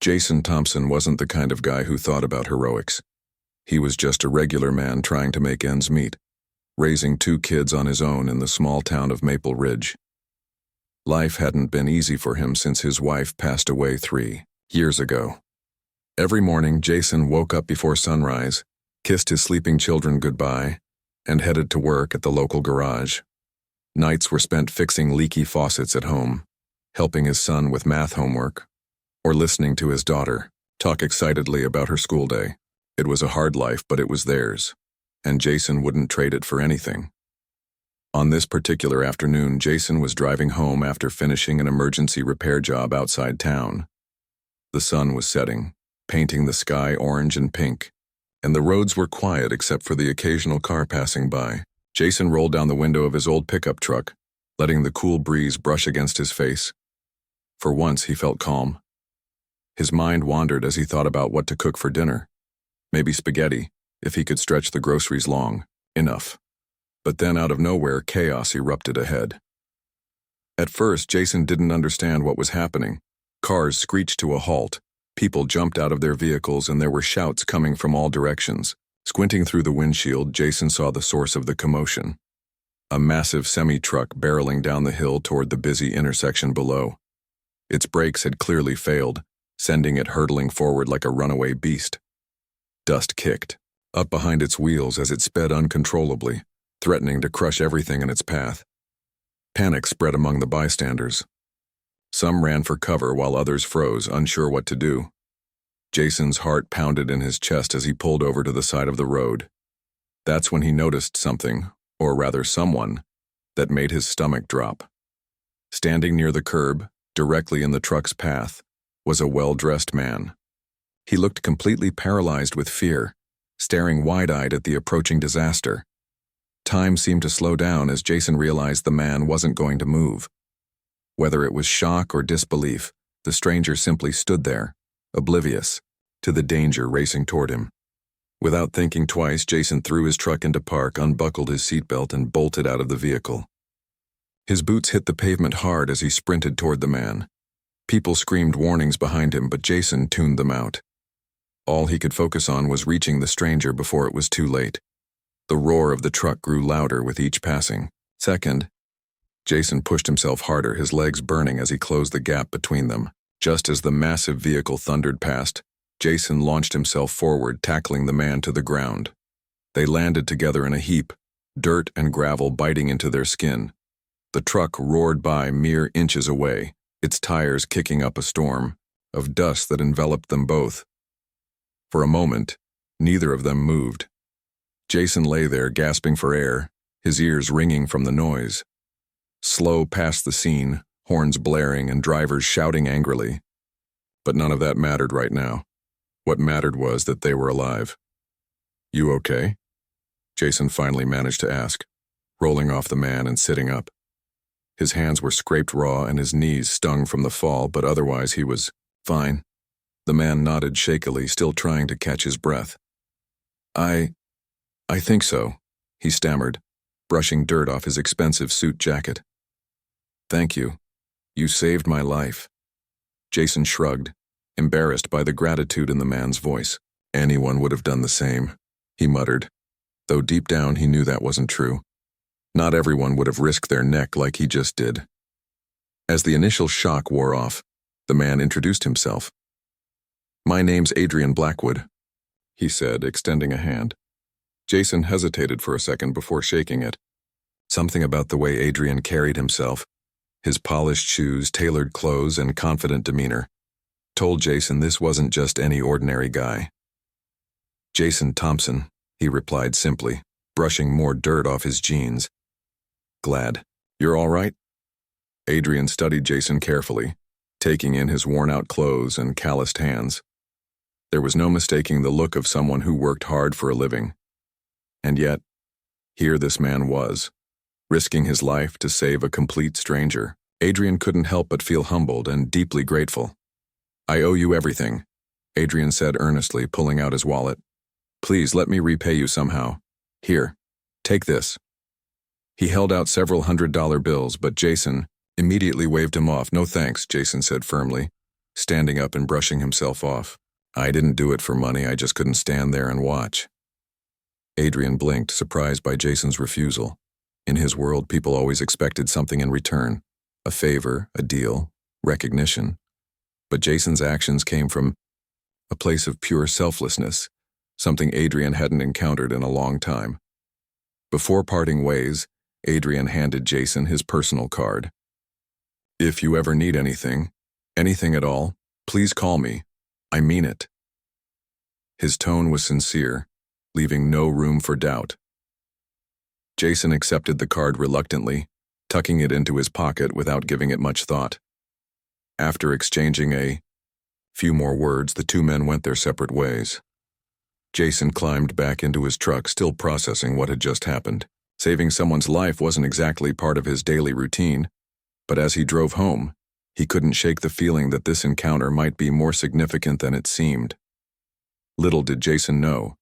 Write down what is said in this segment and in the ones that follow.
Jason Thompson wasn't the kind of guy who thought about heroics. He was just a regular man trying to make ends meet, raising 2 kids on his own in the small town of Maple Ridge. Life hadn't been easy for him since his wife passed away 3 years ago. Every morning, Jason woke up before sunrise, kissed his sleeping children goodbye, and headed to work at the local garage. Nights were spent fixing leaky faucets at home, helping his son with math homework, or listening to his daughter talk excitedly about her school day. It was a hard life, but it was theirs, and Jason wouldn't trade it for anything. On this particular afternoon, Jason was driving home after finishing an emergency repair job outside town. The sun was setting, painting the sky orange and pink, and the roads were quiet except for the occasional car passing by. Jason rolled down the window of his old pickup truck, letting the cool breeze brush against his face. For once, he felt calm. His mind wandered as he thought about what to cook for dinner. Maybe spaghetti, if he could stretch the groceries long enough. But then out of nowhere, chaos erupted ahead. At first, Jason didn't understand what was happening. Cars screeched to a halt, people jumped out of their vehicles, and there were shouts coming from all directions. Squinting through the windshield, Jason saw the source of the commotion. A massive semi-truck barreling down the hill toward the busy intersection below. Its brakes had clearly failed, sending it hurtling forward like a runaway beast. Dust kicked up behind its wheels as it sped uncontrollably, threatening to crush everything in its path. Panic spread among the bystanders. Some ran for cover while others froze, unsure what to do. Jason's heart pounded in his chest as he pulled over to the side of the road. That's when he noticed something, or rather someone, that made his stomach drop. Standing near the curb, directly in the truck's path, was a well-dressed man. He looked completely paralyzed with fear, staring wide-eyed at the approaching disaster. Time seemed to slow down as Jason realized the man wasn't going to move. Whether it was shock or disbelief, the stranger simply stood there, oblivious to the danger racing toward him. Without thinking twice, Jason threw his truck into park, unbuckled his seatbelt, and bolted out of the vehicle. His boots hit the pavement hard as he sprinted toward the man. People screamed warnings behind him, but Jason tuned them out. All he could focus on was reaching the stranger before it was too late. The roar of the truck grew louder with each passing second. Jason pushed himself harder, his legs burning as he closed the gap between them. Just as the massive vehicle thundered past, Jason launched himself forward, tackling the man to the ground. They landed together in a heap, dirt and gravel biting into their skin. The truck roared by mere inches away, its tires kicking up a storm of dust that enveloped them both. For a moment, neither of them moved. Jason lay there gasping for air, his ears ringing from the noise. Slow past the scene, horns blaring and drivers shouting angrily. But none of that mattered right now. What mattered was that they were alive. "You okay?" Jason finally managed to ask, rolling off the man and sitting up. His hands were scraped raw and his knees stung from the fall, but otherwise he was fine. The man nodded shakily, still trying to catch his breath. I think so," he stammered, brushing dirt off his expensive suit jacket. "Thank you. You saved my life." Jason shrugged, embarrassed by the gratitude in the man's voice. "Anyone would have done the same," he muttered, though deep down he knew that wasn't true. Not everyone would have risked their neck like he just did. As the initial shock wore off, the man introduced himself. "My name's Adrian Blackwood," he said, extending a hand. Jason hesitated for a second before shaking it. Something about the way Adrian carried himself, his polished shoes, tailored clothes, and confident demeanor, told Jason this wasn't just any ordinary guy. "Jason Thompson," he replied simply, brushing more dirt off his jeans. "Glad. You're all right?" Adrian studied Jason carefully, taking in his worn-out clothes and calloused hands. There was no mistaking the look of someone who worked hard for a living. And yet, here this man was, risking his life to save a complete stranger. Adrian couldn't help but feel humbled and deeply grateful. "I owe you everything," Adrian said earnestly, pulling out his wallet. "Please let me repay you somehow. Here, take this." He held out several $100 bills, but Jason immediately waved him off. "No thanks," Jason said firmly. standing up and brushing himself off. I didn't do it for money, I just couldn't stand there and watch. Adrian blinked, surprised by Jason's refusal. In his world, people always expected something in return. A favor, a deal, recognition. But Jason's actions came from a place of pure selflessness, something Adrian hadn't encountered in a long time. Before parting ways, Adrian handed Jason his personal card. "If you ever need anything at all, please call me. I mean it." His tone was sincere, leaving no room for doubt. Jason accepted the card reluctantly, tucking it into his pocket without giving it much thought. After exchanging a few more words, the two men went their separate ways. Jason climbed back into his truck, still processing what had just happened. Saving someone's life wasn't exactly part of his daily routine, but as he drove home, he couldn't shake the feeling that this encounter might be more significant than it seemed. Little did Jason know,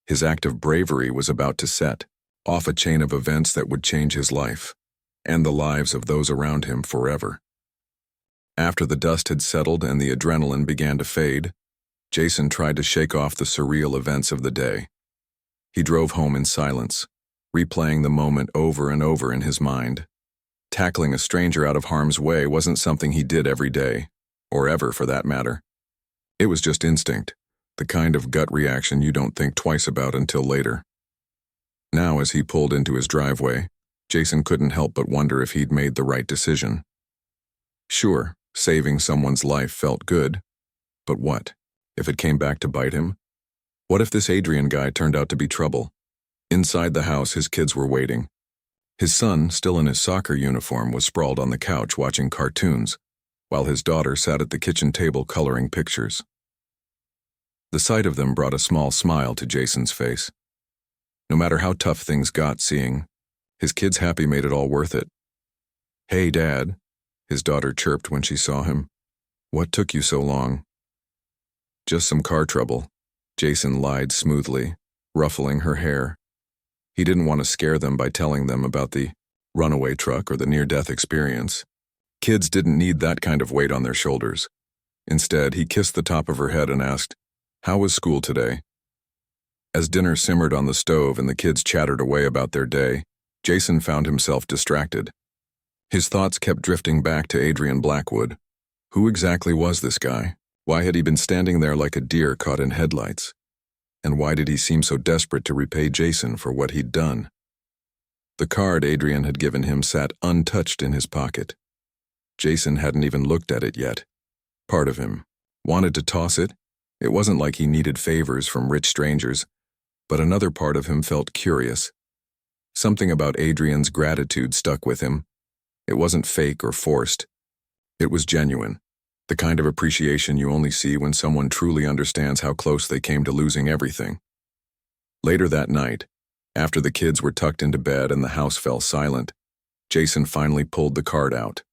his act of bravery was about to set off a chain of events that would change his life, and the lives of those around him forever. After the dust had settled and the adrenaline began to fade, Jason tried to shake off the surreal events of the day. He drove home in silence, replaying the moment over and over in his mind. Tackling a stranger out of harm's way wasn't something he did every day, or ever for that matter. It was just instinct, the kind of gut reaction you don't think twice about until later. Now, as he pulled into his driveway, Jason couldn't help but wonder if he'd made the right decision. Sure, saving someone's life felt good, but what if it came back to bite him? What if this Adrian guy turned out to be trouble? Inside the house, his kids were waiting. His son, still in his soccer uniform, was sprawled on the couch watching cartoons, while his daughter sat at the kitchen table coloring pictures. The sight of them brought a small smile to Jason's face. No matter how tough things got, seeing his kids happy made it all worth it. "Hey, Dad," his daughter chirped when she saw him. "What took you so long?" "Just some car trouble," Jason lied smoothly, ruffling her hair. He didn't want to scare them by telling them about the runaway truck or the near-death experience. Kids didn't need that kind of weight on their shoulders. Instead, he kissed the top of her head and asked, "How was school today?" As dinner simmered on the stove and the kids chattered away about their day, Jason found himself distracted. His thoughts kept drifting back to Adrian Blackwood. Who exactly was this guy? Why had he been standing there like a deer caught in headlights? And why did he seem so desperate to repay Jason for what he'd done? The card Adrian had given him sat untouched in his pocket. Jason hadn't even looked at it yet. Part of him wanted to toss it. It wasn't like he needed favors from rich strangers, but another part of him felt curious. Something about Adrian's gratitude stuck with him. It wasn't fake or forced. It was genuine, the kind of appreciation you only see when someone truly understands how close they came to losing everything. Later that night, after the kids were tucked into bed and the house fell silent, Jason finally pulled the card out.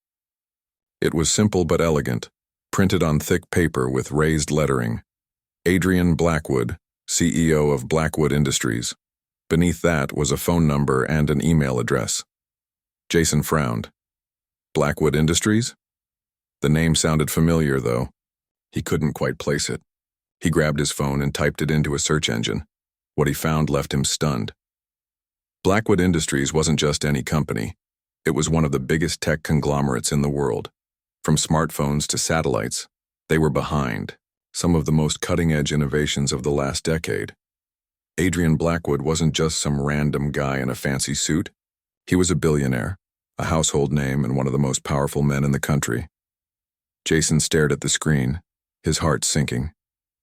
It was simple but elegant, printed on thick paper with raised lettering. Adrian Blackwood, CEO of Blackwood Industries. Beneath that was a phone number and an email address. Jason frowned. Blackwood Industries? The name sounded familiar, though. He couldn't quite place it. He grabbed his phone and typed it into a search engine. What he found left him stunned. Blackwood Industries wasn't just any company. It was one of the biggest tech conglomerates in the world. From smartphones to satellites, they were behind some of the most cutting-edge innovations of the last decade. Adrian Blackwood wasn't just some random guy in a fancy suit. He was a billionaire, a household name, and one of the most powerful men in the country. Jason stared at the screen, his heart sinking.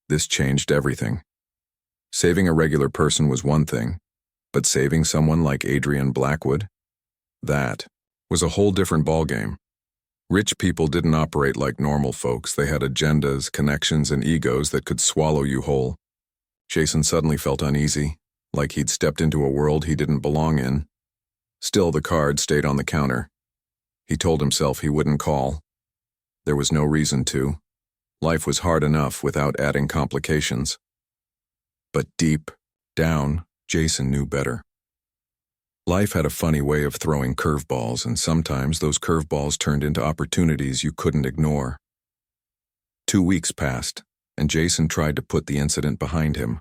This changed everything. Saving a regular person was one thing, but saving someone like Adrian Blackwood? That was a whole different ballgame. Rich people didn't operate like normal folks. They had agendas, connections, and egos that could swallow you whole. Jason suddenly felt uneasy, like he'd stepped into a world he didn't belong in. Still, the card stayed on the counter. He told himself he wouldn't call. There was no reason to. Life was hard enough without adding complications. But deep down, Jason knew better. Life had a funny way of throwing curveballs, and sometimes those curveballs turned into opportunities you couldn't ignore. 2 weeks passed, and Jason tried to put the incident behind him.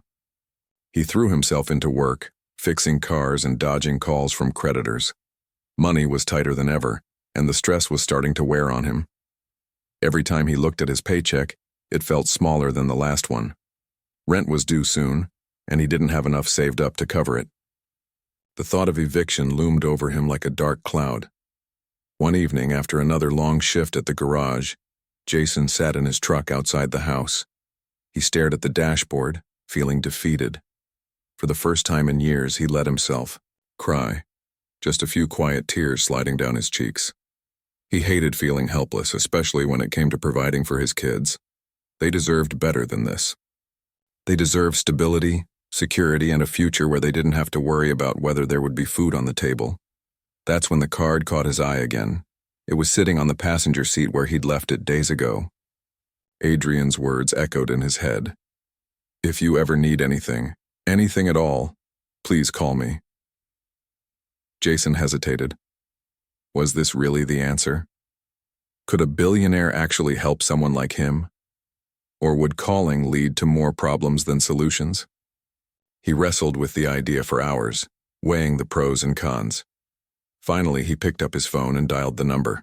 He threw himself into work, fixing cars and dodging calls from creditors. Money was tighter than ever, and the stress was starting to wear on him. Every time he looked at his paycheck, it felt smaller than the last one. Rent was due soon, and he didn't have enough saved up to cover it. The thought of eviction loomed over him like a dark cloud. One evening, after another long shift at the garage, Jason sat in his truck outside the house. He stared at the dashboard, feeling defeated. For the first time in years, he let himself cry, just a few quiet tears sliding down his cheeks. He hated feeling helpless, especially when it came to providing for his kids. They deserved better than this. They deserved stability, security, and a future where they didn't have to worry about whether there would be food on the table. That's when the card caught his eye again. It was sitting on the passenger seat where he'd left it days ago. Adrian's words echoed in his head. "If you ever need anything at all, please call me." Jason hesitated. Was this really the answer? Could a billionaire actually help someone like him? Or would calling lead to more problems than solutions? He wrestled with the idea for hours, weighing the pros and cons. Finally, he picked up his phone and dialed the number.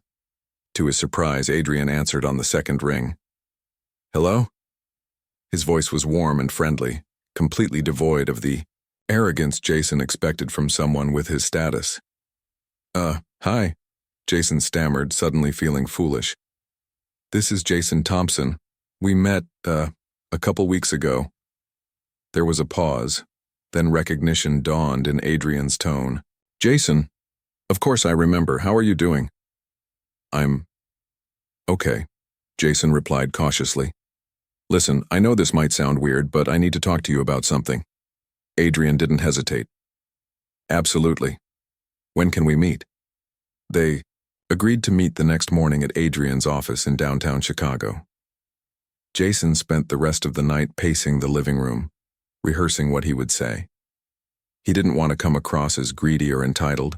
To his surprise, Adrian answered on the second ring. "Hello?" His voice was warm and friendly, completely devoid of the arrogance Jason expected from someone with his status. Hi," Jason stammered, suddenly feeling foolish. "This is Jason Thompson. We met, a couple weeks ago." There was a pause, then recognition dawned in Adrian's tone. "Jason, of course I remember. How are you doing?" "I'm okay," Jason replied cautiously. "Listen, I know this might sound weird, but I need to talk to you about something." Adrian didn't hesitate. "Absolutely. When can we meet?" They agreed to meet the next morning at Adrian's office in downtown Chicago. Jason spent the rest of the night pacing the living room, rehearsing what he would say. He didn't want to come across as greedy or entitled,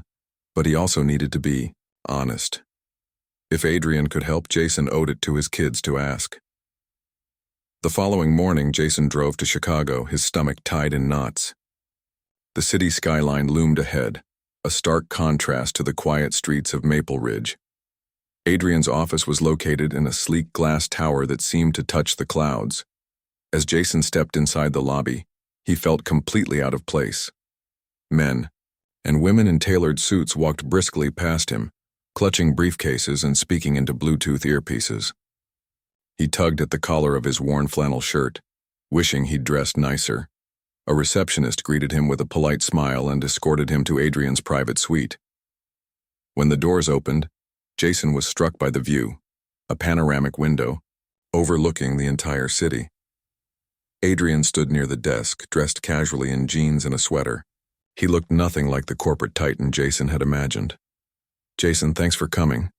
but he also needed to be honest. If Adrian could help, Jason owed it to his kids to ask. The following morning, Jason drove to Chicago, his stomach tied in knots. The city skyline loomed ahead, a stark contrast to the quiet streets of Maple Ridge. Adrian's office was located in a sleek glass tower that seemed to touch the clouds. As Jason stepped inside the lobby, he felt completely out of place. Men and women in tailored suits walked briskly past him, clutching briefcases and speaking into Bluetooth earpieces. He tugged at the collar of his worn flannel shirt, wishing he'd dressed nicer. A receptionist greeted him with a polite smile and escorted him to Adrian's private suite. When the doors opened, Jason was struck by the view, a panoramic window, overlooking the entire city. Adrian stood near the desk, dressed casually in jeans and a sweater. He looked nothing like the corporate titan Jason had imagined. "Jason, thanks for coming,"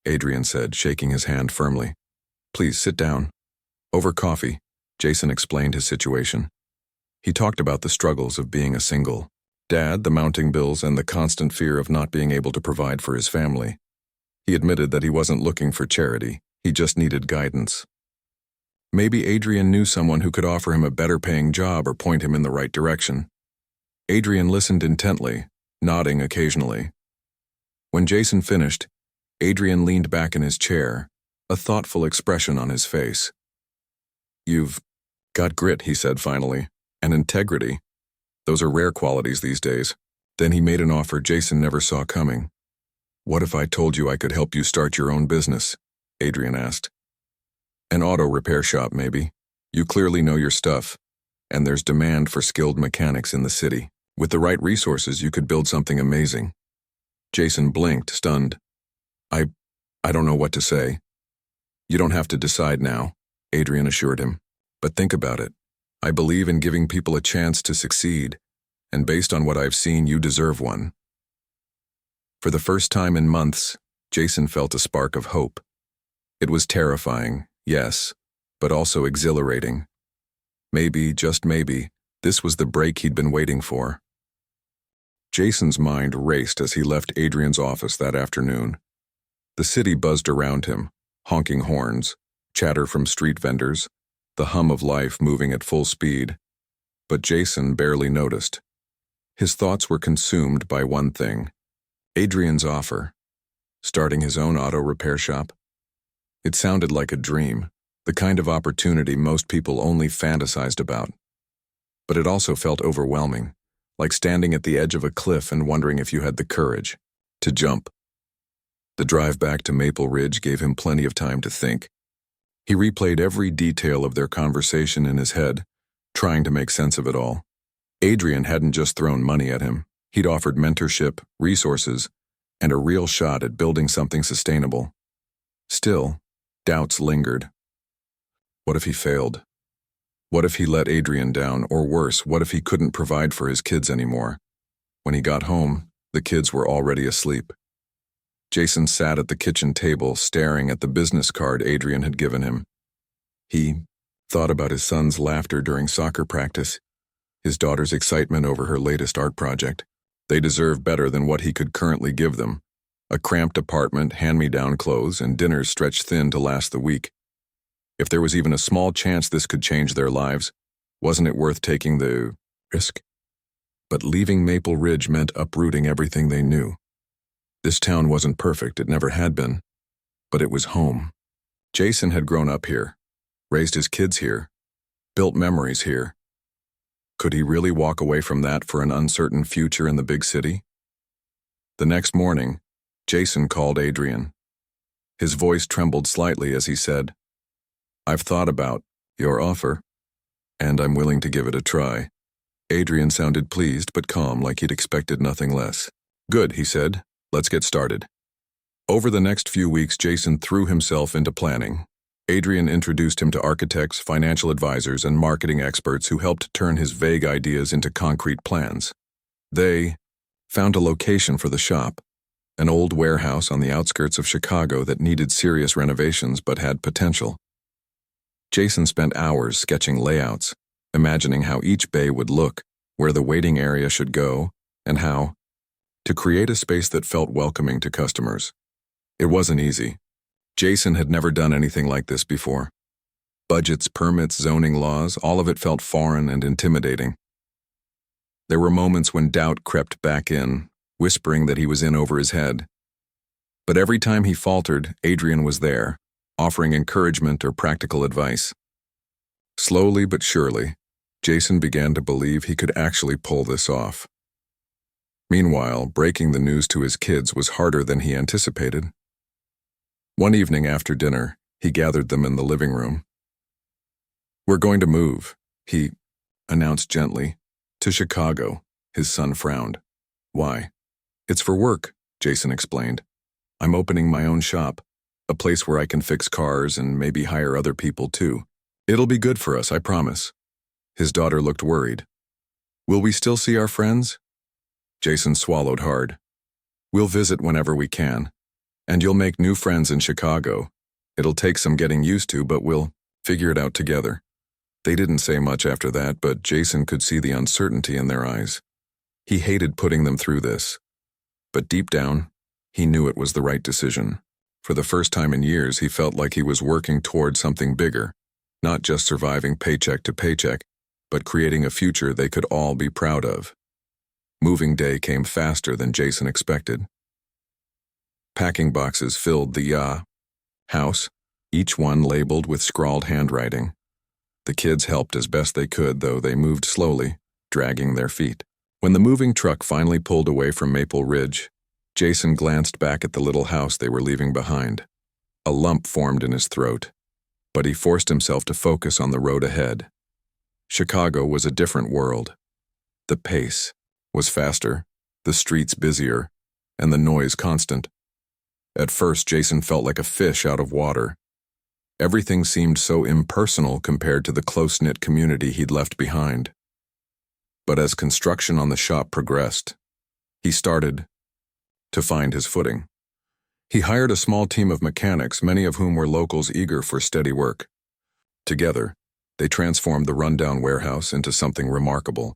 Adrian said, shaking his hand firmly. "Please sit down." Over coffee, Jason explained his situation. He talked about the struggles of being a single dad, the mounting bills, and the constant fear of not being able to provide for his family. He admitted that he wasn't looking for charity, he just needed guidance. Maybe Adrian knew someone who could offer him a better-paying job or point him in the right direction. Adrian listened intently, nodding occasionally. When Jason finished, Adrian leaned back in his chair, a thoughtful expression on his face. "You've got grit," he said finally. "And integrity. Those are rare qualities these days." Then he made an offer Jason never saw coming. "What if I told you I could help you start your own business?" Adrian asked. "An auto repair shop, maybe. You clearly know your stuff, and there's demand for skilled mechanics in the city. With the right resources, you could build something amazing." Jason blinked, stunned. I don't know what to say." "You don't have to decide now," Adrian assured him. "But think about it. I believe in giving people a chance to succeed, and based on what I've seen, you deserve one." For the first time in months, Jason felt a spark of hope. It was terrifying, yes, but also exhilarating. Maybe, just maybe, this was the break he'd been waiting for. Jason's mind raced as he left Adrian's office that afternoon. The city buzzed around him, honking horns, chatter from street vendors, the hum of life moving at full speed. But Jason barely noticed. His thoughts were consumed by one thing: Adrian's offer. Starting his own auto repair shop. It sounded like a dream, the kind of opportunity most people only fantasized about. But it also felt overwhelming, like standing at the edge of a cliff and wondering if you had the courage to jump. The drive back to Maple Ridge gave him plenty of time to think. He replayed every detail of their conversation in his head, trying to make sense of it all. Adrian hadn't just thrown money at him. He'd offered mentorship, resources, and a real shot at building something sustainable. Still, doubts lingered. What if he failed? What if he let Adrian down, or worse, what if he couldn't provide for his kids anymore? When he got home, the kids were already asleep. Jason sat at the kitchen table, staring at the business card Adrian had given him. He thought about his son's laughter during soccer practice, his daughter's excitement over her latest art project. They deserved better than what he could currently give them: a cramped apartment, hand-me-down clothes, and dinners stretched thin to last the week. If there was even a small chance this could change their lives, wasn't it worth taking the risk? But leaving Maple Ridge meant uprooting everything they knew. This town wasn't perfect, it never had been, but it was home. Jason had grown up here, raised his kids here, built memories here. Could he really walk away from that for an uncertain future in the big city? The next morning, Jason called Adrian. His voice trembled slightly as he said, "I've thought about your offer, and I'm willing to give it a try." Adrian sounded pleased but calm, like he'd expected nothing less. "Good," he said. "Let's get started." Over the next few weeks, Jason threw himself into planning. Adrian introduced him to architects, financial advisors, and marketing experts who helped turn his vague ideas into concrete plans. They found a location for the shop, an old warehouse on the outskirts of Chicago that needed serious renovations but had potential. Jason spent hours sketching layouts, imagining how each bay would look, where the waiting area should go, and how to create a space that felt welcoming to customers. It wasn't easy. Jason had never done anything like this before. Budgets, permits, zoning laws, all of it felt foreign and intimidating. There were moments when doubt crept back in, whispering that he was in over his head. But every time he faltered, Adrian was there, offering encouragement or practical advice. Slowly but surely, Jason began to believe he could actually pull this off. Meanwhile, breaking the news to his kids was harder than he anticipated. One evening after dinner, he gathered them in the living room. "We're going to move," he announced gently. "To Chicago." His son frowned. "Why?" "It's for work," Jason explained. "I'm opening my own shop, a place where I can fix cars and maybe hire other people too. It'll be good for us, I promise." His daughter looked worried. "Will we still see our friends?" Jason swallowed hard. "We'll visit whenever we can. And you'll make new friends in Chicago. It'll take some getting used to, but we'll figure it out together." They didn't say much after that, but Jason could see the uncertainty in their eyes. He hated putting them through this. But deep down, he knew it was the right decision. For the first time in years, he felt like he was working toward something bigger, not just surviving paycheck to paycheck, but creating a future they could all be proud of. Moving day came faster than Jason expected. Packing boxes filled the house, each one labeled with scrawled handwriting. The kids helped as best they could, though they moved slowly, dragging their feet. When the moving truck finally pulled away from Maple Ridge, Jason glanced back at the little house they were leaving behind. A lump formed in his throat, but he forced himself to focus on the road ahead. Chicago was a different world. The pace was faster, the streets busier, and the noise constant. At first, Jason felt like a fish out of water. Everything seemed so impersonal compared to the close-knit community he'd left behind. But as construction on the shop progressed, he started to find his footing. He hired a small team of mechanics, many of whom were locals eager for steady work. Together, they transformed the rundown warehouse into something remarkable: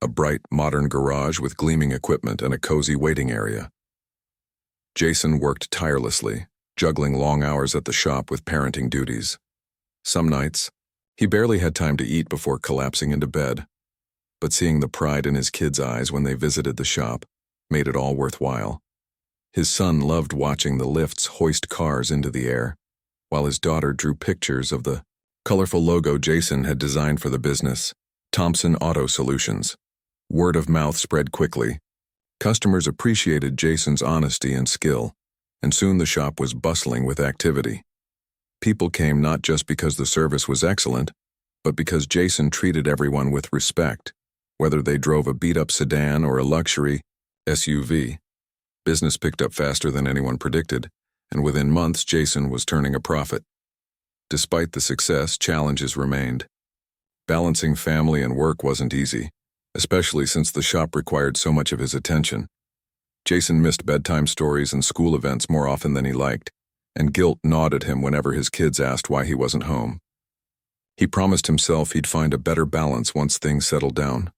a bright, modern garage with gleaming equipment and a cozy waiting area. Jason worked tirelessly, juggling long hours at the shop with parenting duties. Some nights, he barely had time to eat before collapsing into bed, but seeing the pride in his kids' eyes when they visited the shop made it all worthwhile. His son loved watching the lifts hoist cars into the air, while his daughter drew pictures of the colorful logo Jason had designed for the business, Thompson Auto Solutions. Word of mouth spread quickly. Customers appreciated Jason's honesty and skill, and soon the shop was bustling with activity. People came not just because the service was excellent, but because Jason treated everyone with respect, whether they drove a beat-up sedan or a luxury SUV. Business picked up faster than anyone predicted, and within months Jason was turning a profit. Despite the success, challenges remained. Balancing family and work wasn't easy, especially since the shop required so much of his attention. Jason missed bedtime stories and school events more often than he liked, and guilt gnawed at him whenever his kids asked why he wasn't home. He promised himself he'd find a better balance once things settled down,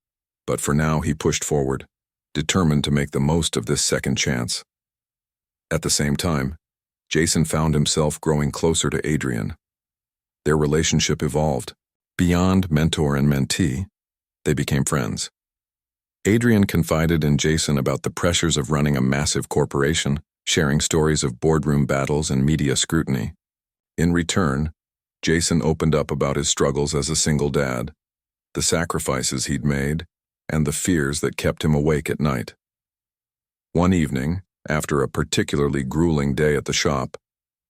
but for now he pushed forward, determined to make the most of this second chance. At the same time, Jason found himself growing closer to Adrian. Their relationship evolved. Beyond mentor and mentee, they became friends. Adrian confided in Jason about the pressures of running a massive corporation, sharing stories of boardroom battles and media scrutiny. In return, Jason opened up about his struggles as a single dad, the sacrifices he'd made, and the fears that kept him awake at night. One evening, after a particularly grueling day at the shop,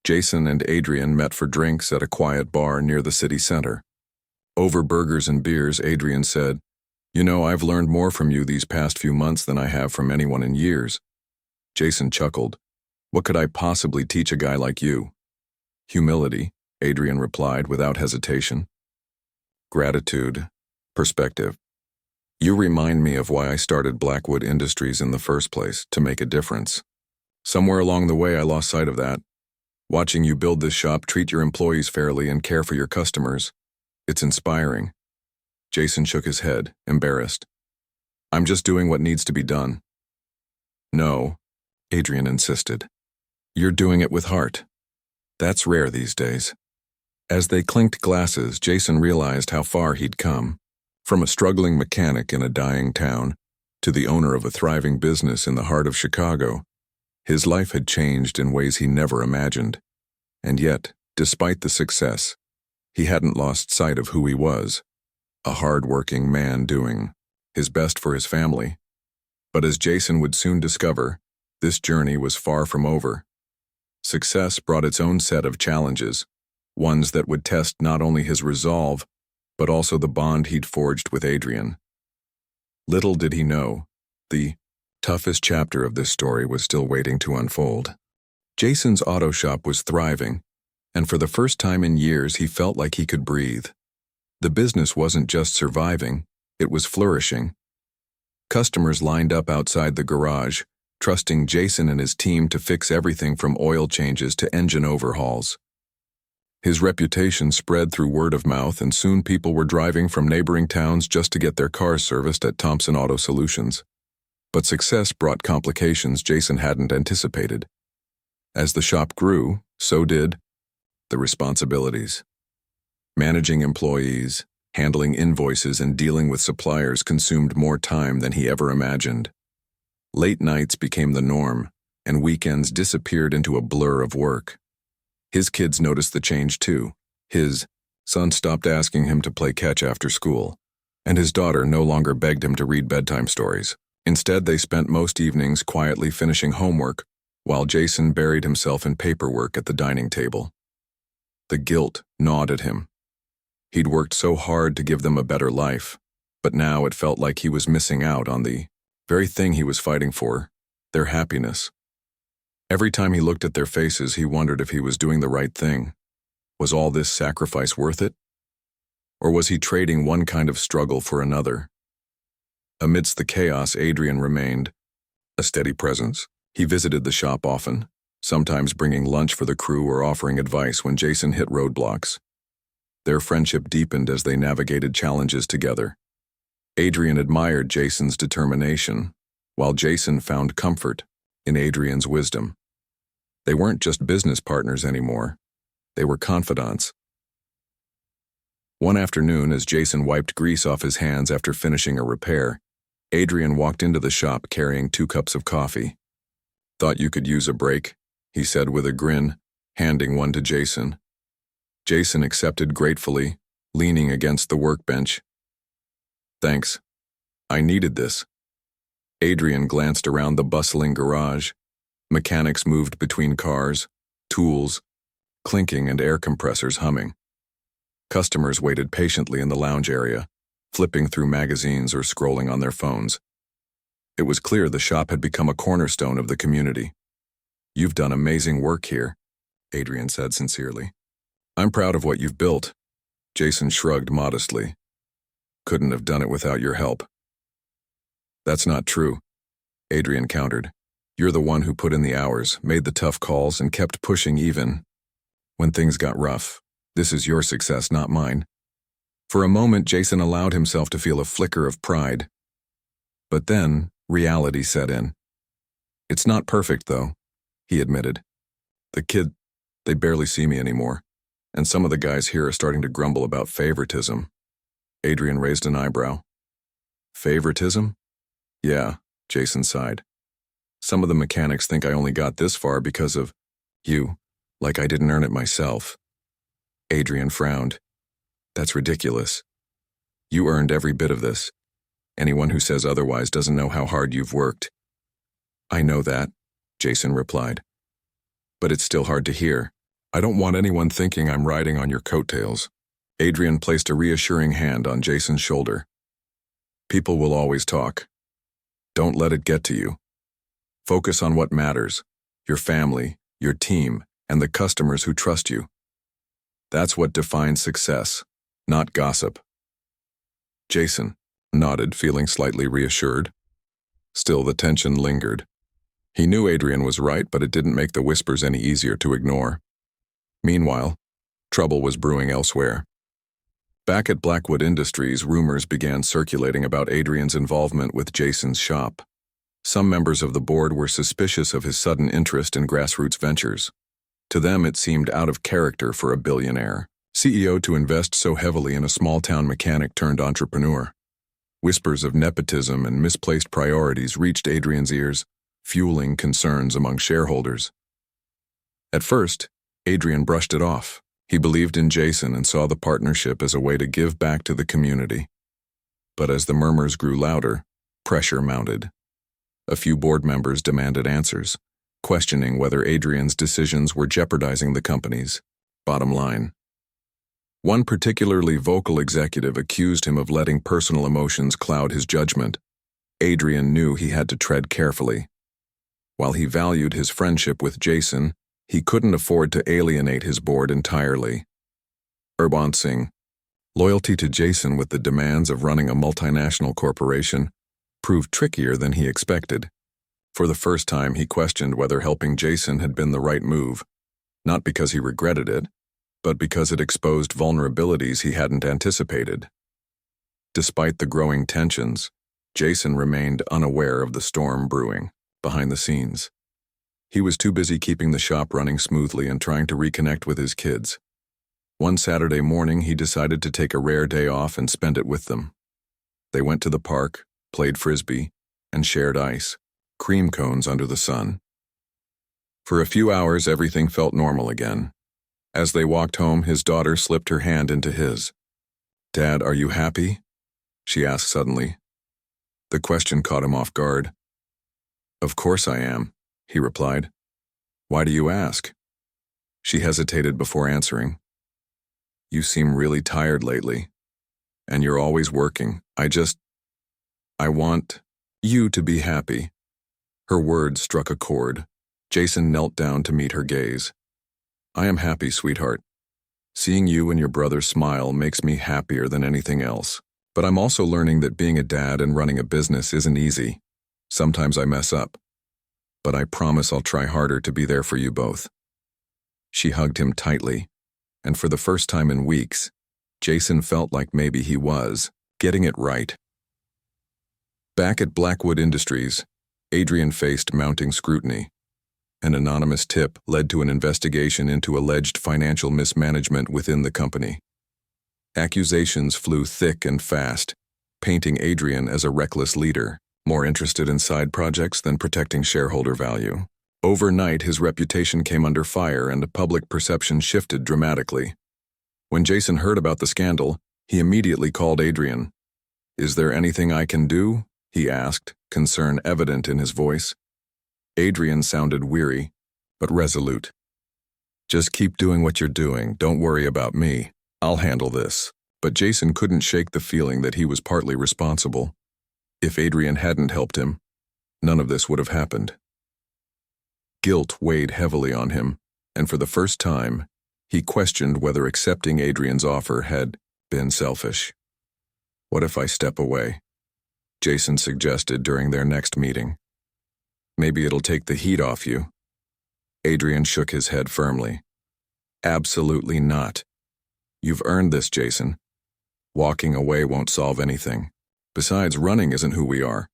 Jason and Adrian met for drinks at a quiet bar near the city center. Over burgers and beers, Adrian said, "You know, I've learned more from you these past few months than I have from anyone in years." Jason chuckled. "What could I possibly teach a guy like you?" "Humility," Adrian replied without hesitation. "Gratitude. Perspective. You remind me of why I started Blackwood Industries in the first place, to make a difference. Somewhere along the way I lost sight of that. Watching you build this shop, treat your employees fairly, and care for your customers. It's inspiring." Jason shook his head, embarrassed. "I'm just doing what needs to be done." "No," Adrian insisted. "You're doing it with heart. That's rare these days." As they clinked glasses, Jason realized how far he'd come. From a struggling mechanic in a dying town to the owner of a thriving business in the heart of Chicago, his life had changed in ways he never imagined. And yet, despite the success, he hadn't lost sight of who he was, a hard-working man doing his best for his family. But as Jason would soon discover, this journey was far from over. Success brought its own set of challenges, ones that would test not only his resolve, but also the bond he'd forged with Adrian. Little did he know, the toughest chapter of this story was still waiting to unfold. Jason's auto shop was thriving, and for the first time in years he felt like he could breathe. The business wasn't just surviving, it was flourishing. Customers lined up outside the garage, trusting Jason and his team to fix everything from oil changes to engine overhauls. His reputation spread through word of mouth, and soon people were driving from neighboring towns just to get their cars serviced at Thompson Auto Solutions. But success brought complications Jason hadn't anticipated. As the shop grew, so did the responsibilities. Managing employees, handling invoices, and dealing with suppliers consumed more time than he ever imagined. Late nights became the norm, and weekends disappeared into a blur of work. His kids noticed the change too. His son stopped asking him to play catch after school, and his daughter no longer begged him to read bedtime stories. Instead, they spent most evenings quietly finishing homework, while Jason buried himself in paperwork at the dining table. The guilt gnawed at him. He'd worked so hard to give them a better life, but now it felt like he was missing out on the very thing he was fighting for, their happiness. Every time he looked at their faces, he wondered if he was doing the right thing. Was all this sacrifice worth it? Or was he trading one kind of struggle for another? Amidst the chaos, Adrian remained a steady presence. He visited the shop often, sometimes bringing lunch for the crew or offering advice when Jason hit roadblocks. Their friendship deepened as they navigated challenges together. Adrian admired Jason's determination, while Jason found comfort in Adrian's wisdom. They weren't just business partners anymore. They were confidants. One afternoon, as Jason wiped grease off his hands after finishing a repair, Adrian walked into the shop carrying 2 cups of coffee. "Thought you could use a break," he said with a grin, handing one to Jason. Jason accepted gratefully, leaning against the workbench. "Thanks. I needed this." Adrian glanced around the bustling garage. Mechanics moved between cars, tools clinking and air compressors humming. Customers waited patiently in the lounge area, flipping through magazines or scrolling on their phones. It was clear the shop had become a cornerstone of the community. "You've done amazing work here," Adrian said sincerely. "I'm proud of what you've built." Jason shrugged modestly. "Couldn't have done it without your help." "That's not true," Adrian countered. "You're the one who put in the hours, made the tough calls, and kept pushing even when things got rough. This is your success, not mine." For a moment, Jason allowed himself to feel a flicker of pride. But then, reality set in. "It's not perfect, though," he admitted. They barely see me anymore, and some of the guys here are starting to grumble about favoritism." Adrian raised an eyebrow. "Favoritism?" "Yeah," Jason sighed. "Some of the mechanics think I only got this far because of you, like I didn't earn it myself." Adrian frowned. "That's ridiculous. You earned every bit of this. Anyone who says otherwise doesn't know how hard you've worked." "I know that," Jason replied. "But it's still hard to hear. I don't want anyone thinking I'm riding on your coattails." Adrian placed a reassuring hand on Jason's shoulder. "People will always talk. Don't let it get to you. Focus on what matters: your family, your team, and the customers who trust you. That's what defines success, not gossip." Jason nodded, feeling slightly reassured. Still, the tension lingered. He knew Adrian was right, but it didn't make the whispers any easier to ignore. Meanwhile, trouble was brewing elsewhere. Back at Blackwood Industries, rumors began circulating about Adrian's involvement with Jason's shop. Some members of the board were suspicious of his sudden interest in grassroots ventures. To them, it seemed out of character for a billionaire CEO to invest so heavily in a small-town mechanic turned entrepreneur. Whispers of nepotism and misplaced priorities reached Adrian's ears, fueling concerns among shareholders. At first, Adrian brushed it off. He believed in Jason and saw the partnership as a way to give back to the community. But as the murmurs grew louder, pressure mounted. A few board members demanded answers, questioning whether Adrian's decisions were jeopardizing the company's bottom line. One particularly vocal executive accused him of letting personal emotions cloud his judgment. Adrian knew he had to tread carefully. While he valued his friendship with Jason, he couldn't afford to alienate his board entirely. Urbancing. Loyalty to Jason with the demands of running a multinational corporation proved trickier than he expected. For the first time, he questioned whether helping Jason had been the right move, not because he regretted it, but because it exposed vulnerabilities he hadn't anticipated. Despite the growing tensions, Jason remained unaware of the storm brewing behind the scenes. He was too busy keeping the shop running smoothly and trying to reconnect with his kids. One Saturday morning, he decided to take a rare day off and spend it with them. They went to the park, played frisbee, and shared ice, cream cones under the sun. For a few hours, everything felt normal again. As they walked home, his daughter slipped her hand into his. "Dad, are you happy?" she asked suddenly. The question caught him off guard. "Of course I am," he replied. "Why do you ask?" She hesitated before answering. "You seem really tired lately, and you're always working. I want you to be happy." Her words struck a chord. Jason knelt down to meet her gaze. "I am happy, sweetheart. Seeing you and your brother smile makes me happier than anything else. But I'm also learning that being a dad and running a business isn't easy. Sometimes I mess up. But I promise I'll try harder to be there for you both." She hugged him tightly, and for the first time in weeks, Jason felt like maybe he was getting it right. Back at Blackwood Industries, Adrian faced mounting scrutiny. An anonymous tip led to an investigation into alleged financial mismanagement within the company. Accusations flew thick and fast, painting Adrian as a reckless leader, more interested in side projects than protecting shareholder value. Overnight, his reputation came under fire and public perception shifted dramatically. When Jason heard about the scandal, he immediately called Adrian. "Is there anything I can do?" he asked, concern evident in his voice. Adrian sounded weary, but resolute. "Just keep doing what you're doing. Don't worry about me. I'll handle this." But Jason couldn't shake the feeling that he was partly responsible. If Adrian hadn't helped him, none of this would have happened. Guilt weighed heavily on him, and for the first time, he questioned whether accepting Adrian's offer had been selfish. "What if I step away?" Jason suggested during their next meeting. "Maybe it'll take the heat off you." Adrian shook his head firmly. "Absolutely not. You've earned this, Jason. Walking away won't solve anything. Besides, running isn't who we are."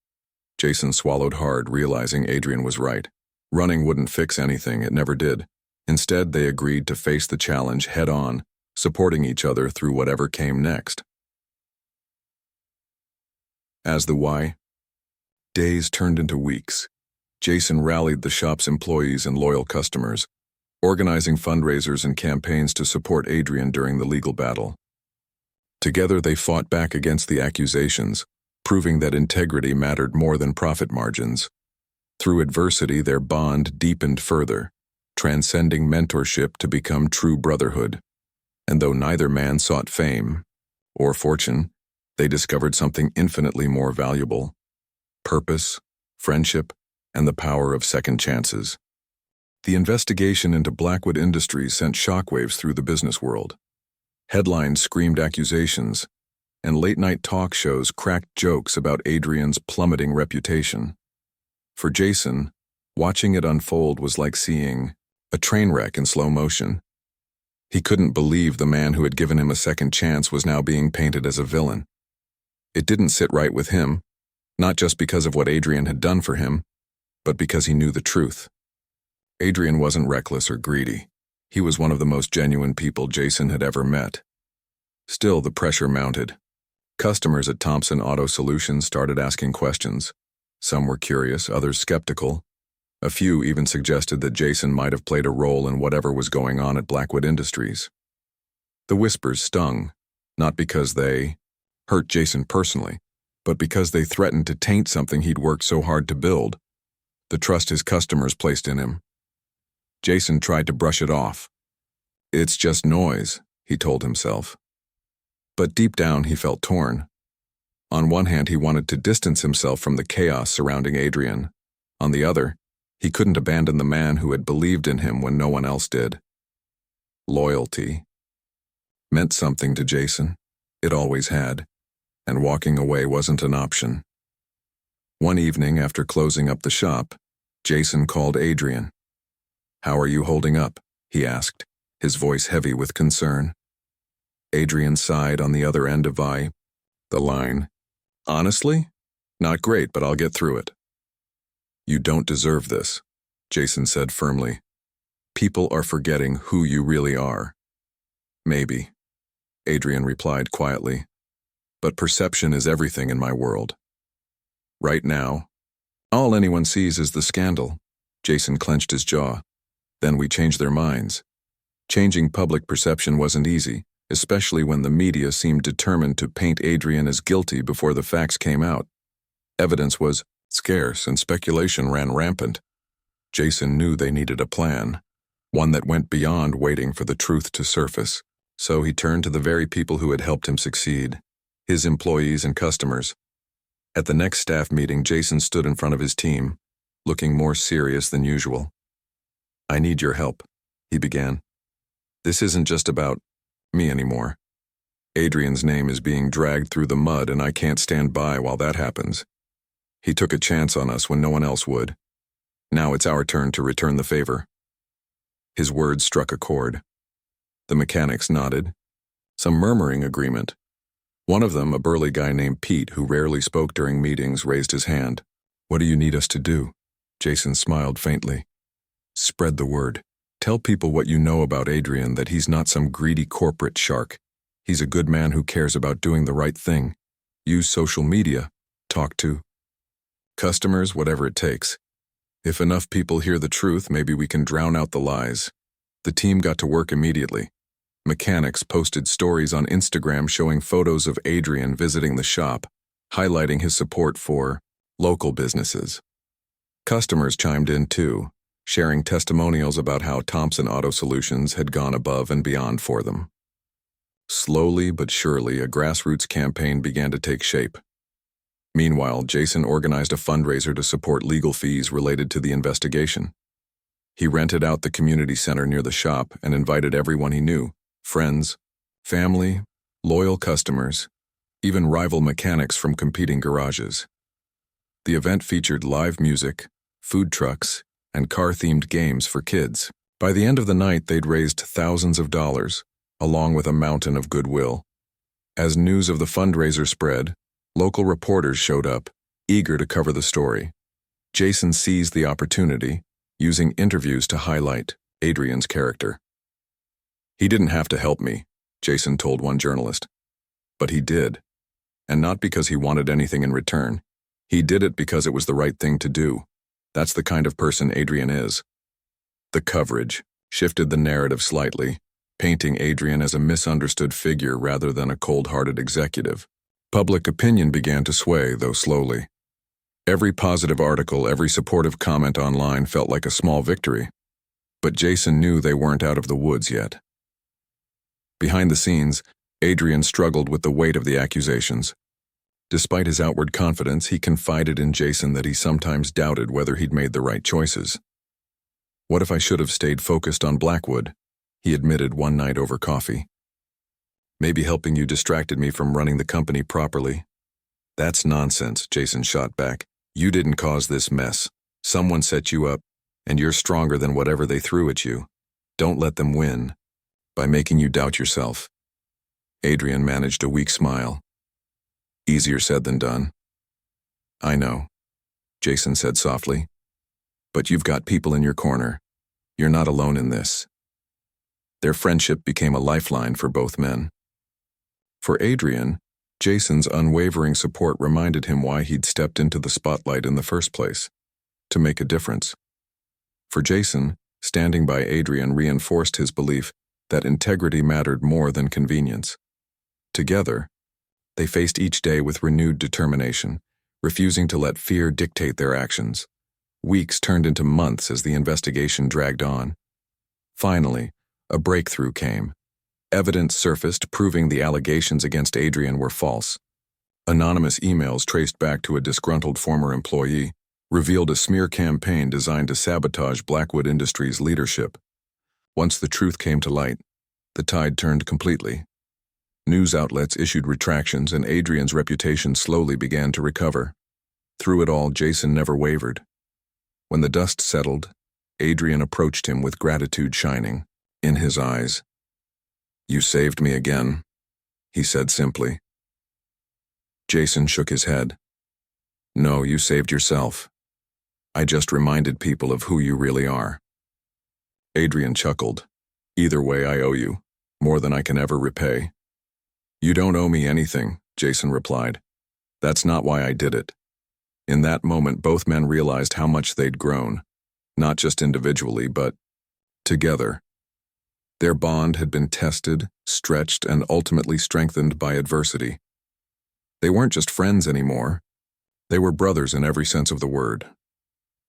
Jason swallowed hard, realizing Adrian was right. Running wouldn't fix anything, it never did. Instead, they agreed to face the challenge head-on, supporting each other through whatever came next. As the why, days turned into weeks. Jason rallied the shop's employees and loyal customers, organizing fundraisers and campaigns to support Adrian during the legal battle. Together, they fought back against the accusations, proving that integrity mattered more than profit margins. Through adversity, their bond deepened further, transcending mentorship to become true brotherhood. And though neither man sought fame or fortune, they discovered something infinitely more valuable: purpose, friendship, and the power of second chances. The investigation into Blackwood Industries sent shockwaves through the business world. Headlines screamed accusations, and late-night talk shows cracked jokes about Adrian's plummeting reputation. For Jason, watching it unfold was like seeing a train wreck in slow motion. He couldn't believe the man who had given him a second chance was now being painted as a villain. It didn't sit right with him, not just because of what Adrian had done for him, but because he knew the truth. Adrian wasn't reckless or greedy. He was one of the most genuine people Jason had ever met. Still, the pressure mounted. Customers at Thompson Auto Solutions started asking questions. Some were curious, others skeptical. A few even suggested that Jason might have played a role in whatever was going on at Blackwood Industries. The whispers stung, not because they hurt Jason personally, but because they threatened to taint something he'd worked so hard to build, the trust his customers placed in him. Jason tried to brush it off. "It's just noise," he told himself. But deep down, he felt torn. On one hand, he wanted to distance himself from the chaos surrounding Adrian. On the other, he couldn't abandon the man who had believed in him when no one else did. Loyalty meant something to Jason. It always had, and walking away wasn't an option. One evening, after closing up the shop, Jason called Adrian. "How are you holding up?" he asked, his voice heavy with concern. Adrian sighed on the other end of the line. "Honestly? Not great, but I'll get through it." "You don't deserve this," Jason said firmly. "People are forgetting who you really are." "Maybe," Adrian replied quietly. "But perception is everything in my world. Right now, all anyone sees is the scandal." Jason clenched his jaw. "Then we change their minds." Changing public perception wasn't easy, especially when the media seemed determined to paint Adrian as guilty before the facts came out. Evidence was scarce and speculation ran rampant. Jason knew they needed a plan, one that went beyond waiting for the truth to surface. So he turned to the very people who had helped him succeed, his employees and customers. At the next staff meeting, Jason stood in front of his team, looking more serious than usual. "I need your help," he began. "This isn't just about me anymore. Adrian's name is being dragged through the mud, and I can't stand by while that happens. He took a chance on us when no one else would. Now it's our turn to return the favor." His words struck a chord. The mechanics nodded, some murmuring agreement. One of them, a burly guy named Pete, who rarely spoke during meetings, raised his hand. "What do you need us to do?" Jason smiled faintly. Spread the word. Tell people what you know about Adrian, that he's not some greedy corporate shark. He's a good man who cares about doing the right thing. Use social media. Talk to customers, whatever it takes. If enough people hear the truth, maybe we can drown out the lies. The team got to work immediately. Mechanics posted stories on Instagram showing photos of Adrian visiting the shop, highlighting his support for local businesses. Customers chimed in too, sharing testimonials about how Thompson Auto Solutions had gone above and beyond for them. Slowly but surely, a grassroots campaign began to take shape. Meanwhile, Jason organized a fundraiser to support legal fees related to the investigation. He rented out the community center near the shop and invited everyone he knew, friends, family, loyal customers, even rival mechanics from competing garages. The event featured live music, food trucks, and car-themed games for kids. By the end of the night, they'd raised thousands of dollars, along with a mountain of goodwill. As news of the fundraiser spread, local reporters showed up, eager to cover the story. Jason seized the opportunity, using interviews to highlight Adrian's character. "He didn't have to help me," Jason told one journalist. "But he did. And not because he wanted anything in return. He did it because it was the right thing to do. That's the kind of person Adrian is." The coverage shifted the narrative slightly, painting Adrian as a misunderstood figure rather than a cold-hearted executive. Public opinion began to sway, though slowly. Every positive article, every supportive comment online felt like a small victory. But Jason knew they weren't out of the woods yet. Behind the scenes, Adrian struggled with the weight of the accusations. Despite his outward confidence, he confided in Jason that he sometimes doubted whether he'd made the right choices. "What if I should have stayed focused on Blackwood?" he admitted one night over coffee. "Maybe helping you distracted me from running the company properly." "That's nonsense," Jason shot back. "You didn't cause this mess. Someone set you up, and you're stronger than whatever they threw at you. Don't let them win by making you doubt yourself." Adrian managed a weak smile. "Easier said than done." "I know," Jason said softly. "But you've got people in your corner. You're not alone in this." Their friendship became a lifeline for both men. For Adrian, Jason's unwavering support reminded him why he'd stepped into the spotlight in the first place: to make a difference. For Jason, standing by Adrian reinforced his belief that integrity mattered more than convenience. Together, they faced each day with renewed determination, refusing to let fear dictate their actions. Weeks turned into months as the investigation dragged on. Finally, a breakthrough came. Evidence surfaced proving the allegations against Adrian were false. Anonymous emails traced back to a disgruntled former employee revealed a smear campaign designed to sabotage Blackwood Industries' leadership. Once the truth came to light, the tide turned completely. News outlets issued retractions, and Adrian's reputation slowly began to recover. Through it all, Jason never wavered. When the dust settled, Adrian approached him with gratitude shining in his eyes. "You saved me again," he said simply. Jason shook his head. "No, you saved yourself. I just reminded people of who you really are." Adrian chuckled. "Either way, I owe you, more than I can ever repay." "You don't owe me anything," Jason replied. "That's not why I did it." In that moment, both men realized how much they'd grown, not just individually, but together. Their bond had been tested, stretched, and ultimately strengthened by adversity. They weren't just friends anymore. They were brothers in every sense of the word.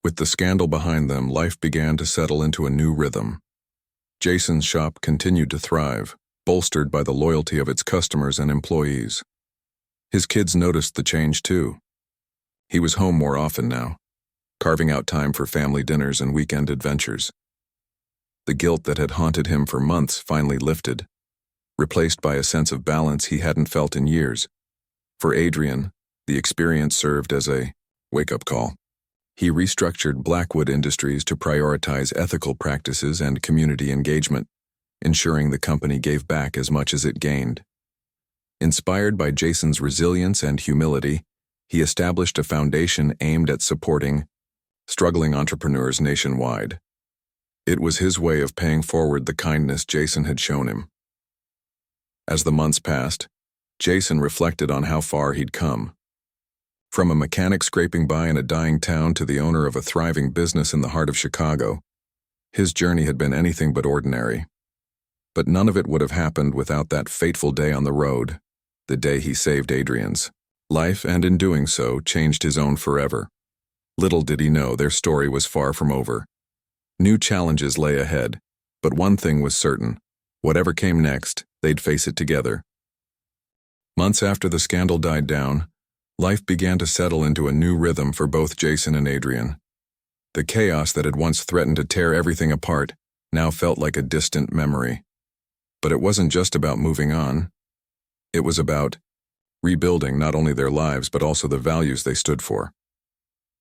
With the scandal behind them, life began to settle into a new rhythm. Jason's shop continued to thrive, bolstered by the loyalty of its customers and employees. His kids noticed the change too. He was home more often now, carving out time for family dinners and weekend adventures. The guilt that had haunted him for months finally lifted, replaced by a sense of balance he hadn't felt in years. For Adrian, the experience served as a wake-up call. He restructured Blackwood Industries to prioritize ethical practices and community engagement, ensuring the company gave back as much as it gained. Inspired by Jason's resilience and humility, he established a foundation aimed at supporting struggling entrepreneurs nationwide. It was his way of paying forward the kindness Jason had shown him. As the months passed, Jason reflected on how far he'd come. From a mechanic scraping by in a dying town to the owner of a thriving business in the heart of Chicago, his journey had been anything but ordinary. But none of it would have happened without that fateful day on the road, the day he saved Adrian's life, and in doing so, changed his own forever. Little did he know their story was far from over. New challenges lay ahead, but one thing was certain: whatever came next, they'd face it together. Months after the scandal died down, life began to settle into a new rhythm for both Jason and Adrian. The chaos that had once threatened to tear everything apart now felt like a distant memory. But it wasn't just about moving on. It was about rebuilding not only their lives but also the values they stood for.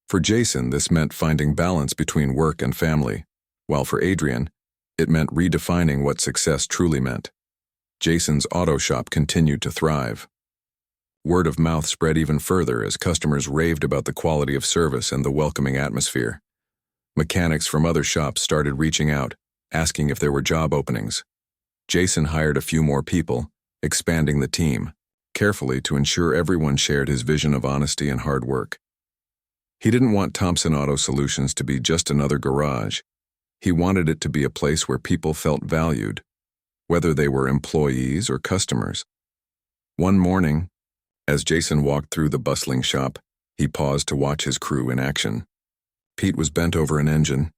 For Jason, this meant finding balance between work and family, while for Adrian, it meant redefining what success truly meant. Jason's auto shop continued to thrive. Word of mouth spread even further as customers raved about the quality of service and the welcoming atmosphere. Mechanics from other shops started reaching out, asking if there were job openings. Jason hired a few more people, expanding the team, carefully to ensure everyone shared his vision of honesty and hard work. He didn't want Thompson Auto Solutions to be just another garage. He wanted it to be a place where people felt valued, whether they were employees or customers. One morning, as Jason walked through the bustling shop, he paused to watch his crew in action. Pete was bent over an engine,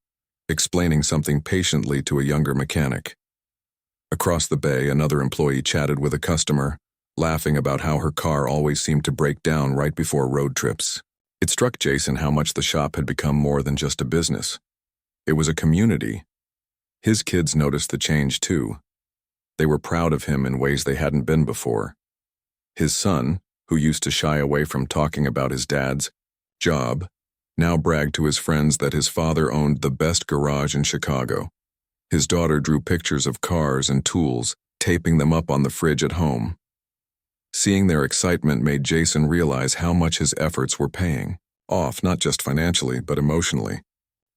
explaining something patiently to a younger mechanic. Across the bay, another employee chatted with a customer, laughing about how her car always seemed to break down right before road trips. It struck Jason how much the shop had become more than just a business. It was a community. His kids noticed the change too. They were proud of him in ways they hadn't been before. His son, who used to shy away from talking about his dad's job, now bragged to his friends that his father owned the best garage in Chicago. His daughter drew pictures of cars and tools, taping them up on the fridge at home. Seeing their excitement made Jason realize how much his efforts were paying off, not just financially, but emotionally.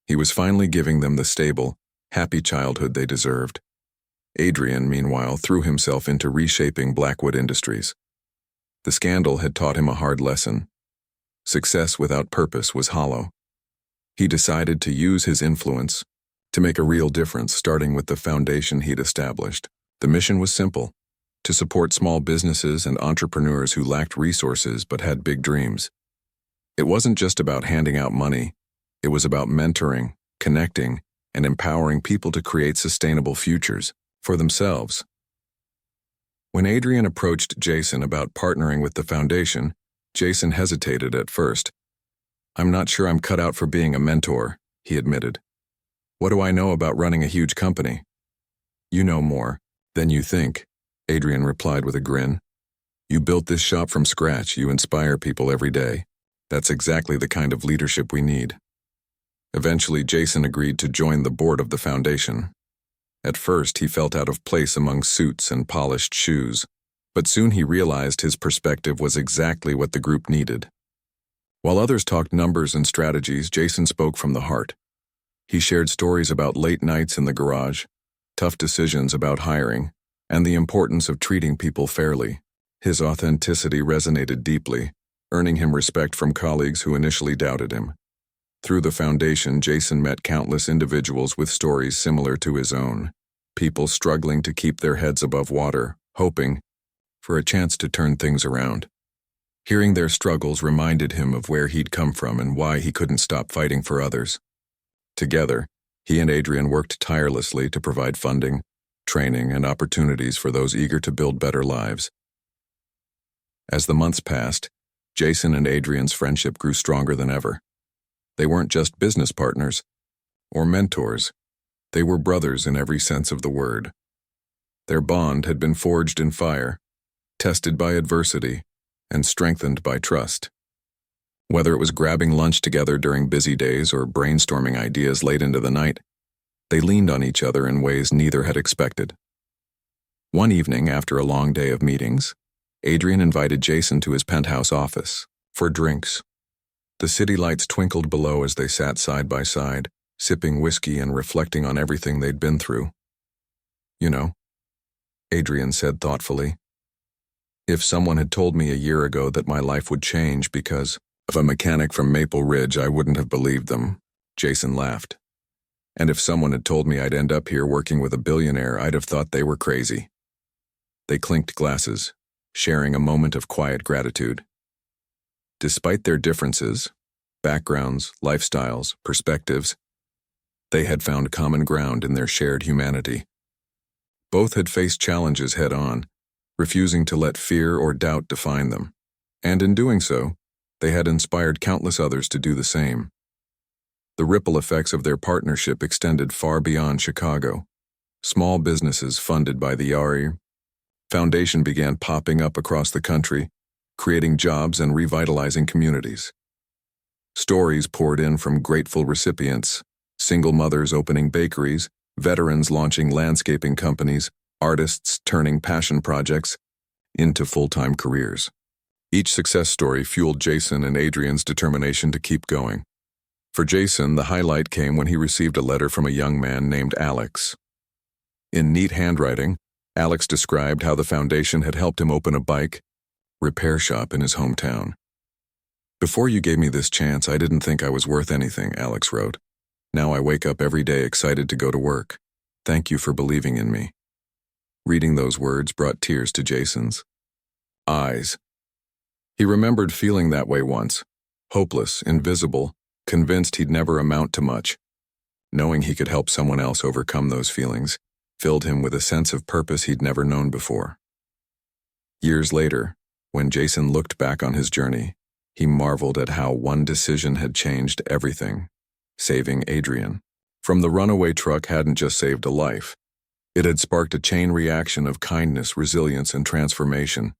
He was finally giving them the stable, happy childhood they deserved. Adrian, meanwhile, threw himself into reshaping Blackwood Industries. The scandal had taught him a hard lesson. Success without purpose was hollow. He decided to use his influence to make a real difference, starting with the foundation he'd established. The mission was simple: to support small businesses and entrepreneurs who lacked resources but had big dreams. It wasn't just about handing out money. It was about mentoring, connecting, and empowering people to create sustainable futures for themselves. When Adrian approached Jason about partnering with the foundation, Jason hesitated at first. "I'm not sure I'm cut out for being a mentor," he admitted. "What do I know about running a huge company?" "You know more than you think," Adrian replied with a grin. "You built this shop from scratch. You inspire people every day. That's exactly the kind of leadership we need." Eventually, Jason agreed to join the board of the foundation. At first, he felt out of place among suits and polished shoes, but soon he realized his perspective was exactly what the group needed. While others talked numbers and strategies, Jason spoke from the heart. He shared stories about late nights in the garage, tough decisions about hiring, and the importance of treating people fairly. His authenticity resonated deeply, earning him respect from colleagues who initially doubted him. Through the foundation, Jason met countless individuals with stories similar to his own, people struggling to keep their heads above water, hoping for a chance to turn things around. Hearing their struggles reminded him of where he'd come from and why he couldn't stop fighting for others. Together, he and Adrian worked tirelessly to provide funding, training, and opportunities for those eager to build better lives. As the months passed, Jason and Adrian's friendship grew stronger than ever. They weren't just business partners or mentors. They were brothers in every sense of the word. Their bond had been forged in fire, tested by adversity, and strengthened by trust. Whether it was grabbing lunch together during busy days or brainstorming ideas late into the night, they leaned on each other in ways neither had expected. One evening, after a long day of meetings, Adrian invited Jason to his penthouse office for drinks. The city lights twinkled below as they sat side by side, sipping whiskey and reflecting on everything they'd been through. You know, Adrian said thoughtfully, if someone had told me a year ago that my life would change because of a mechanic from Maple Ridge, I wouldn't have believed them. Jason laughed. And if someone had told me I'd end up here working with a billionaire, I'd have thought they were crazy. They clinked glasses, sharing a moment of quiet gratitude. Despite their differences, backgrounds, lifestyles, perspectives, they had found common ground in their shared humanity. Both had faced challenges head-on, refusing to let fear or doubt define them. And in doing so, they had inspired countless others to do the same. The ripple effects of their partnership extended far beyond Chicago. Small businesses funded by the Yari Foundation began popping up across the country, creating jobs and revitalizing communities. Stories poured in from grateful recipients, single mothers opening bakeries, veterans launching landscaping companies, artists turning passion projects into full-time careers. Each success story fueled Jason and Adrian's determination to keep going. For Jason, the highlight came when he received a letter from a young man named Alex. In neat handwriting, Alex described how the foundation had helped him open a bike repair shop in his hometown. Before you gave me this chance, I didn't think I was worth anything, Alex wrote. Now I wake up every day excited to go to work. Thank you for believing in me. Reading those words brought tears to Jason's eyes. He remembered feeling that way once, hopeless, invisible, convinced he'd never amount to much. Knowing he could help someone else overcome those feelings filled him with a sense of purpose he'd never known before. Years later, when Jason looked back on his journey, he marveled at how one decision had changed everything, saving Adrian. From the runaway truck hadn't just saved a life. It had sparked a chain reaction of kindness, resilience, and transformation.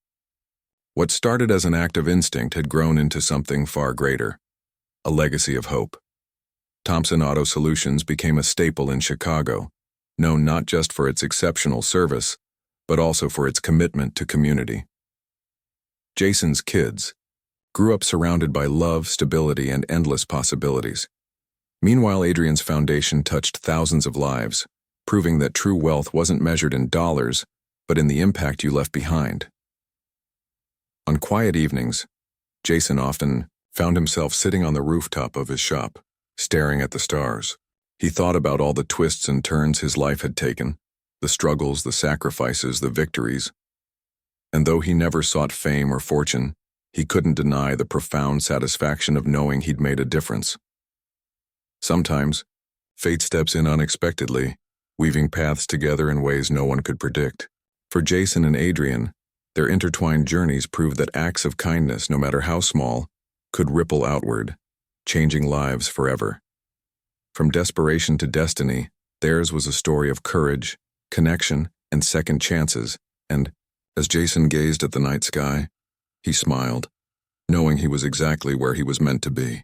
What started as an act of instinct had grown into something far greater, a legacy of hope. Thompson Auto Solutions became a staple in Chicago, known not just for its exceptional service, but also for its commitment to community. Jason's kids grew up surrounded by love, stability, and endless possibilities. Meanwhile, Adrian's foundation touched thousands of lives, proving that true wealth wasn't measured in dollars, but in the impact you left behind. On quiet evenings, Jason often found himself sitting on the rooftop of his shop, staring at the stars. He thought about all the twists and turns his life had taken, the struggles, the sacrifices, the victories. And though he never sought fame or fortune, he couldn't deny the profound satisfaction of knowing he'd made a difference. Sometimes, fate steps in unexpectedly, weaving paths together in ways no one could predict. For Jason and Adrian, their intertwined journeys proved that acts of kindness, no matter how small, could ripple outward, changing lives forever. From desperation to destiny, theirs was a story of courage, connection, and second chances, and, as Jason gazed at the night sky, he smiled, knowing he was exactly where he was meant to be.